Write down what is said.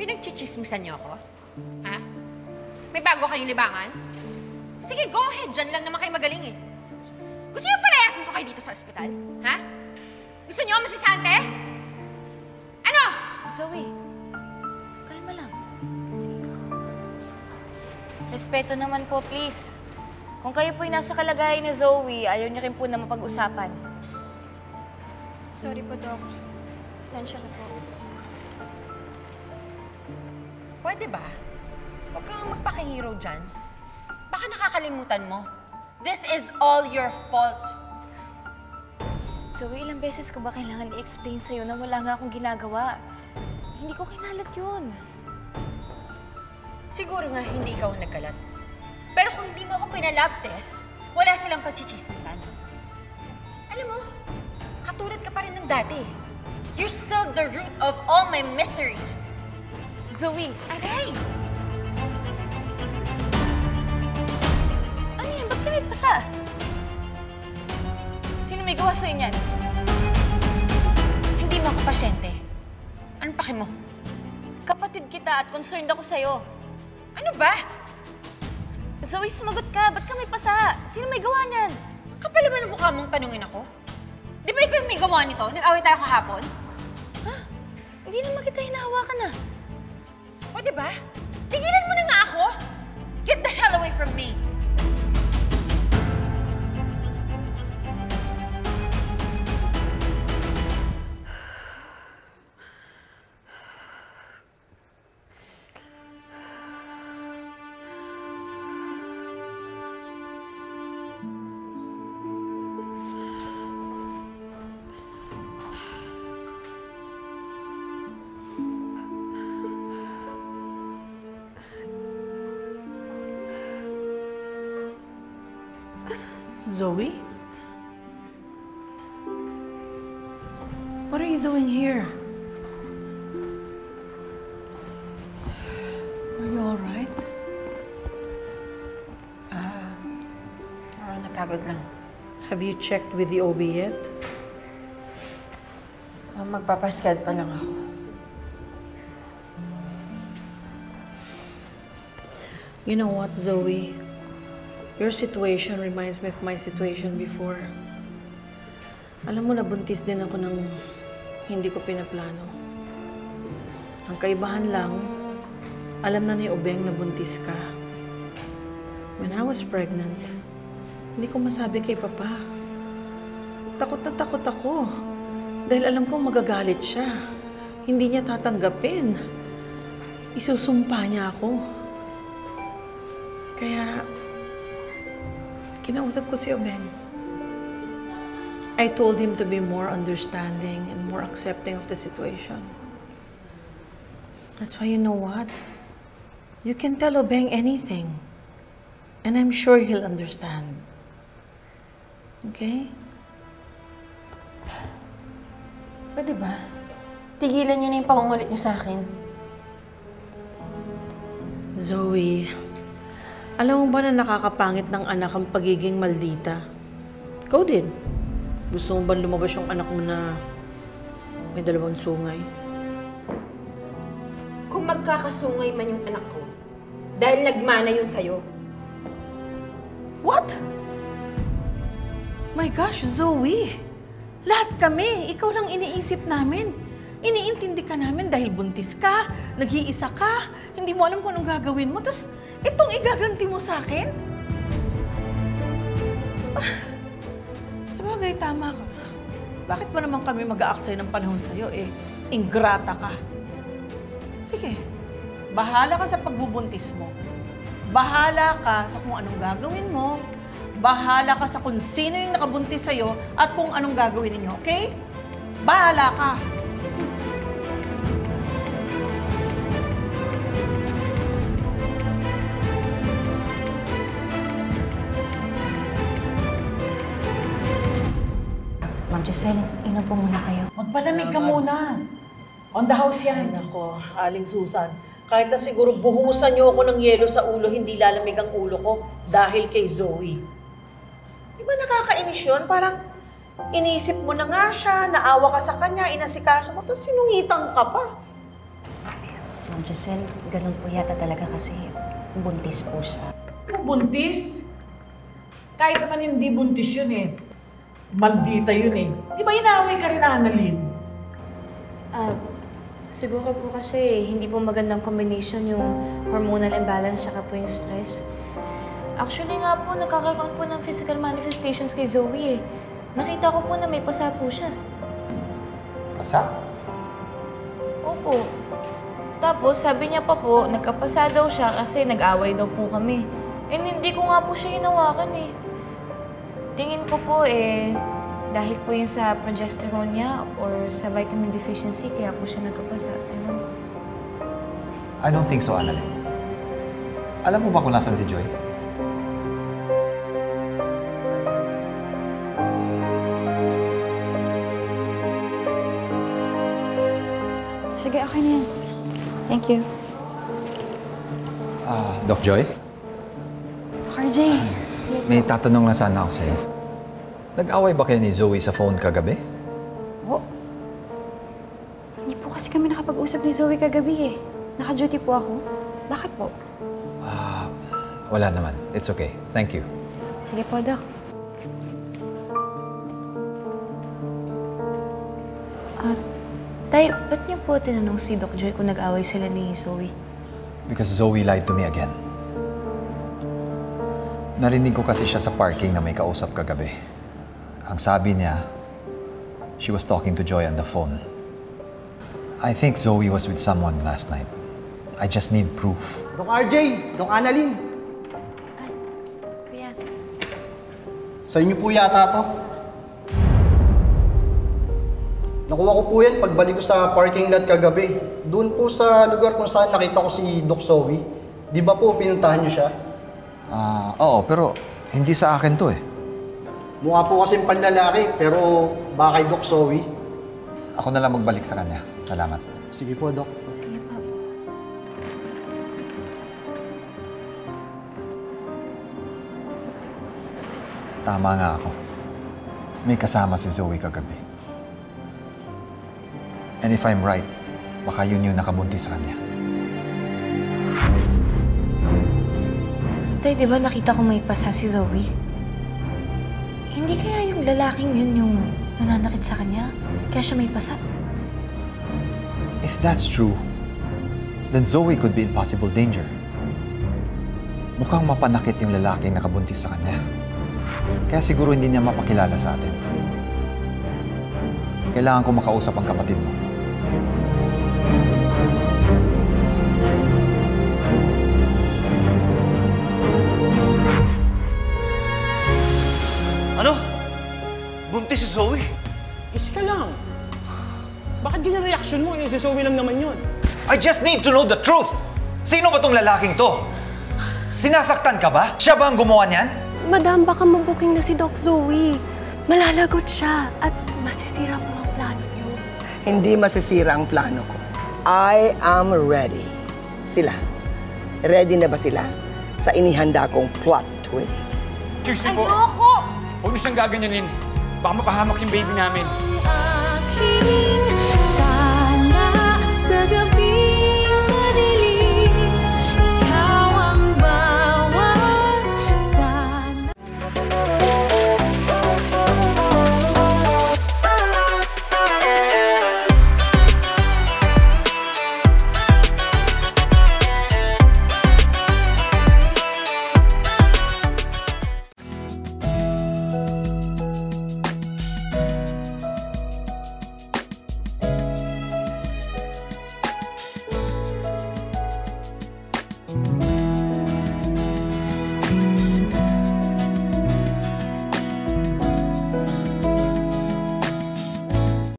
Pinagchichismisan niyo ako? Ha? May bago kayong libangan? Sige, go ahead. Diyan lang naman kayo magaling eh. Gusto niyo palayasin ko kayo dito sa ospital? Ha? Gusto niyo masisante? Ano? Zoe, kalma lang. Respeto naman po, please. Kung kayo po'y nasa kalagayan ni Zoe, ayaw niyo rin po na mapag-usapan. Sorry po, Doc. Pasensya na po. Pwede ba? Huwag kang magpakihiro dyan. Baka nakakalimutan mo. This is all your fault. Zoe, ilang beses ko ba kailangan i-explain sa'yo na wala nga akong ginagawa? Hindi ko kinalat yun. Siguro nga hindi ikaw ang nagkalat. Pero kung hindi mo ako pinalab test, wala silang pagchichismisan. Alam mo, katulad ka pa rin ng dati. You're still the root of all my misery. Zoe! Aray! Ano yan? Ba't kami pasa? Sino may gawa sa'yo niyan? Hindi mo ako pasyente. Anong paki mo? Kapatid kita at concerned ako sa'yo. Ano ba? Zoe, sumagot ka. Ba't kami pasa? Sino may gawa niyan? Kapal naman ang mukha mong tanungin ako. Di ba ikaw yung may gawa nito? Nag-away tayo kahapon? Ha? Hindi naman kita hinahawakan na. O diba? Tigilan mo na nga ako! Get the hell away from me! Zoe? What are you doing here? Are you all right? Napagod lang. Have you checked with the OB yet? Magpapaskad pa lang ako. You know what, Zoe? Your situation reminds me of my situation before. Alam mo, nabuntis din ako ng hindi ko pinaplano. Ang kaibahan lang, alam na ni Obeng na buntis ka. When I was pregnant, hindi ko masabi kay Papa. Takot na takot ako. Dahil alam ko magagalit siya. Hindi niya tatanggapin. Isusumpa niya ako. Kaya, kinausap ko si Obeng. I told him to be more understanding and more accepting of the situation. That's why, you know what? You can tell Obeng anything. And I'm sure he'll understand. Okay? Pwede ba? Tigilan niyo na yung pangungulit niyo sa akin. Zoe, alam mo ba na nakakapangit ng anak ang pagiging maldita? Ikaw din. Gusto mo ba lumabas yung anak mo na may dalawang sungay? Kung magkakasungay man yung anak ko, dahil nagmana yun sa'yo. What? My gosh, Zoe! Lahat kami, ikaw lang iniisip namin. Iniintindi ka namin dahil buntis ka, nag-iisa ka, hindi mo alam kung anong gagawin mo, tapos itong igaganti mo sa akin? Sabagay, tama ka. Bakit ba naman kami mag-aaksay ng panahon sa'yo eh? Ingrata ka. Sige, bahala ka sa pagbubuntis mo. Bahala ka sa kung anong gagawin mo. Bahala ka sa kung sino yung nakabuntis sa'yo at kung anong gagawin ninyo, okay? Bahala ka! Ma'am Giselle, inom po muna kayo. Magpalamig ka muna. On the house yan. Ay, nako, Aling Susan. Kahit na siguro buhusan niyo ako ng yelo sa ulo, hindi lalamig ang ulo ko dahil kay Zoe. Di ba nakakainis yun? Parang inisip mo na nga siya, naawa ka sa kanya, inasikaso mo, tapos sinungitan ka pa. Ma'am Giselle, ganun po yata talaga kasi buntis po siya. Buntis? Kahit naman hindi buntis yun eh. Maldita yun eh. Di ba inaway ka rin, Annalyn? Siguro po kasi hindi po magandang combination yung hormonal imbalance tsaka po yung stress. Actually nga po, nagkakaroon po ng physical manifestations kay Zoe eh. Nakita ko po na may pasa po siya. Pasa? Opo. Tapos sabi niya pa po, nagkapasa daw siya kasi nag-away daw po kami. And hindi ko nga po siya hinawakan eh. Tingin ko po dahil po yun sa progesterone niya or sa vitamin deficiency, kaya po siya nagkapasa. Ewan ko. I don't think so, Annalyn. Alam mo ba kung nasan si Joy? Sige, okay na yan. Thank you. Doc Joy? RJ, May tatanong na sana ako sa'yo. Nag-away ba kayo ni Zoe sa phone kagabi? po. Hindi po kasi kami nakapag-usap ni Zoe kagabi eh. Naka-duty po ako. Bakit po? Wala naman. It's okay. Thank you. Sige po, Doc. Tay, ba't niyo po tinanong si Doc Joy kung nag-away sila ni Zoe? Because Zoe lied to me again. Narinig ko kasi siya sa parking na may kausap kagabi. Ang sabi niya, she was talking to Joy on the phone. I think Zoe was with someone last night. I just need proof. Dong RJ, Dong Annalyn, Kuya. sa inyo po yata to. Nakuha ko po yan pagbalik ko sa parking lot kagabi. Doon po sa lugar kung saan nakita ko si Doc Zoe. Di ba po pinuntahan niyo siya? Oo, pero hindi sa akin to eh. Mukha po kasing panlalaki, pero baka kay Doc Zoe. Ako na lang magbalik sa kanya. Salamat. Sige po, Doc. Sige po. Tama nga ako. May kasama si Zoe kagabi. And if I'm right, baka yun yung nakabuntis sa kanya. Tay, di ba nakita ko may pasa si Zoe? Hindi kaya yung lalaking yun yung nananakit sa kanya? Kaya siya may pasa? If that's true, then Zoe could be in possible danger. Mukhang mapanakit yung lalaking nakabuntis sa kanya. Kaya siguro hindi niya mapakilala sa atin. Kailangan ko makausap ang kapatid mo. Ano? Buntis si Zoe? Is ka lang. Bakit ganyan reaction mo? Si Zoe lang naman yun. I just need to know the truth! Sino ba tong lalaking to? Sinasaktan ka ba? Siya ba ang gumawa niyan? Madam, baka mabuking na si Doc Zoe. Malalagot siya at masisira po ang plano niyo. Hindi masisira ang plano ko. I am ready. Sila, ready na ba sila sa inihanda kong plot twist? Excuse me po. Ayoko! Huwag niyo siyang gaganyanin. Baka mapahamak yung baby namin. Aking